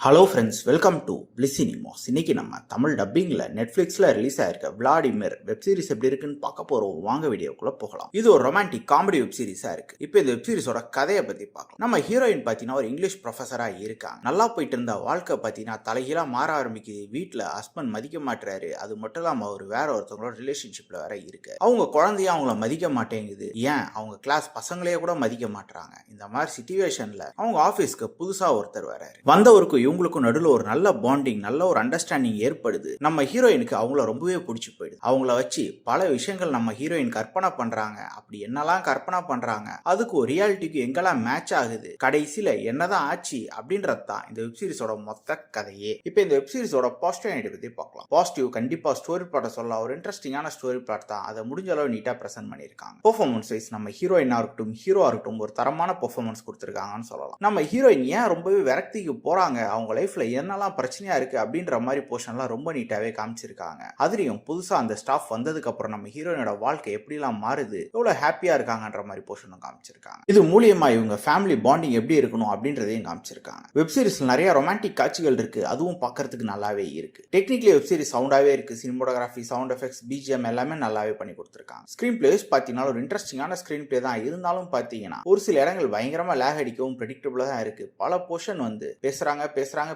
Hello friends, welcome to bliss cinemas. இன்னைக்கு நம்ம தமிழ் டப்பிங்கில் நெட்ஃப்ளிக்ஸில் ரிலீஸ் ஆயிருக்க விளாடிமிர் வெப் சீரிஸ் எப்படி இருக்குன்னு பார்க்க போகிறோம். வாங்க வீடியோக்குள்ளே போகலாம். இது ஒரு ரொமான்டிக் காமெடி வெப் சீரிஸாக இருக்குது. இப்போ இந்த வெப் சீரிஸோட கதையை பற்றி பார்க்கலாம். நம்ம ஹீரோயின் பார்த்தீங்கன்னா ஒரு இங்கிலீஷ் ப்ரொஃபஸராக இருக்காங்க. நல்லா போயிட்டு இருந்த வாழ்க்கை பார்த்தீங்கன்னா தலைகீழாக மாற ஆரம்பிக்குது. வீட்டில் ஹஸ்பண்ட் மதிக்க மாட்டுறாரு. அது மட்டும் இல்லாமல் அவர் வேற ஒருத்தவங்களோட ரிலேஷன்ஷிப்பில் வேற இருக்கு. அவங்க குழந்தைய அவங்கள மதிக்க மாட்டேங்குது. ஏன் அவங்க கிளாஸ் பசங்களே கூட மதிக்க மாட்டுறாங்க. இந்த மாதிரி சிச்சுவேஷனில் அவங்க ஆஃபீஸ்க்கு புதுசாக ஒருத்தர் வராரு. வந்தவருக்கு இவங்களுக்கும் நடுவில் ஒரு நல்ல பாண்டிங், நல்ல ஒரு அண்டர்ஸ்டாண்டிங் ஏற்படுது. நம்ம ஹீரோயினுக்கு அவங்கள ரொம்பவே பிடிச்சி போயிடுது. அவங்கள வச்சு பல விஷயங்கள் நம்ம ஹீரோயின் கற்பனை பண்றாங்க. அப்படி என்னெல்லாம் கற்பனை பண்றாங்க, அதுக்கு ஒரு ரியாலிட்டிக்கு எங்கெல்லாம் மேட்ச் ஆகுது, கடைசியில என்னதான் ஆச்சு அப்படின்றது தான் இந்த வெப் சீரிஸோட மொத்த கதையே. இப்போ இந்த வெப் சீரிஸோட பாசிட்டிவ் பத்தி பார்க்கலாம். பாசிட்டிவ் கண்டிப்பா ஸ்டோரி பிளாட்டை சொல்லலாம். ஒரு இன்ட்ரெஸ்டிங்கான ஸ்டோரி பிளாட் தான். அதை முடிஞ்ச அளவு நீட்டா பிரசன்ட் பண்ணியிருக்காங்க. பெர்ஃபார்மன்ஸ் வைஸ் நம்ம ஹீரோயினா இருக்கட்டும், ஹீரோவா இருக்கட்டும் ஒரு தரமான பெர்ஃபார்மன்ஸ் கொடுத்துருக்காங்கன்னு சொல்லலாம். நம்ம ஹீரோயின் ஏன் ரொம்பவே விரக்திக்கு போறாங்க, அவங்க லைஃப்ல என்னெல்லாம் பிரச்சனையா இருக்கு அப்படின்ற மாதிரி போர்ஷன்லாம் ரொம்ப நீட்டாவே காமிச்சிருக்காங்க. அதுலயும் புதுசா அந்த ஸ்டாஃப் வந்ததுக்கு அப்புறம் நம்ம ஹீரோயினோட வாழ்க்கை எப்படிலாம் மாறுது, எவ்வளவு ஹாப்பியா இருக்காங்கன்ற மாதிரி போர்ஷனும் காமிச்சிருக்காங்க. இது மூலியமா இவங்க ஃபேமிலி பாண்டிங் எப்படி இருக்கணும் அப்படின்றதையும் காமிச்சிருக்காங்க. வெப் சீரிஸ்ல நிறைய ரொமான்டிக் காட்சிகள் இருக்கு. அதுவும் பார்க்கறதுக்கு நல்லாவே இருக்கு. டெக்னிக்கலி வெப் சீரிஸ் சவுண்டாவே இருக்கு. சினிமோட்டோகிராஃபி, சவுண்ட் எஃபெக்ட்ஸ், பிஜிஎம் எல்லாமே நல்லாவே பண்ணி கொடுத்துருக்காங்க. ஸ்கிரீன் பிளேஸ் பார்த்தீங்கன்னா ஒரு இன்ட்ரெஸ்டிங்கான ஸ்கிரீன் பிளே தான். இருந்தாலும் பார்த்தீங்கன்னா ஒரு சில இடங்கள் பயங்கரமா லேக் அடிக்கவும் ப்ரெடிக்டபிளா தான் இருக்கு. பல போர்ஷன் வந்து பேசுறாங்க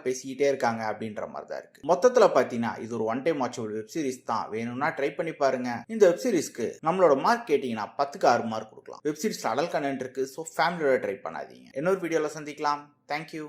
பேசிக்கிட்டே இருக்காங்க அப்படின்ற மாதிரி தான் இருக்கு. மொத்தத்துல பாத்தீங்கன்னா இது ஒரு one time watchable web series தான். வேணும்னா ட்ரை பண்ணி பாருங்க. இந்த வெப் சீரிஸ்க்கு நம்மளோட மார்க் கேட்டீங்கன்னா 10க்கு 6 மார்க் கொடுக்கலாம். வெப் சீரிஸ்ல அடல் கண்டென்ட் இருக்கு. ஸோ ஃபேமிலியோட ட்ரை பண்ணாதீங்க. இன்னொரு வீடியோல சந்திக்கலாம். தேங்க்யூ.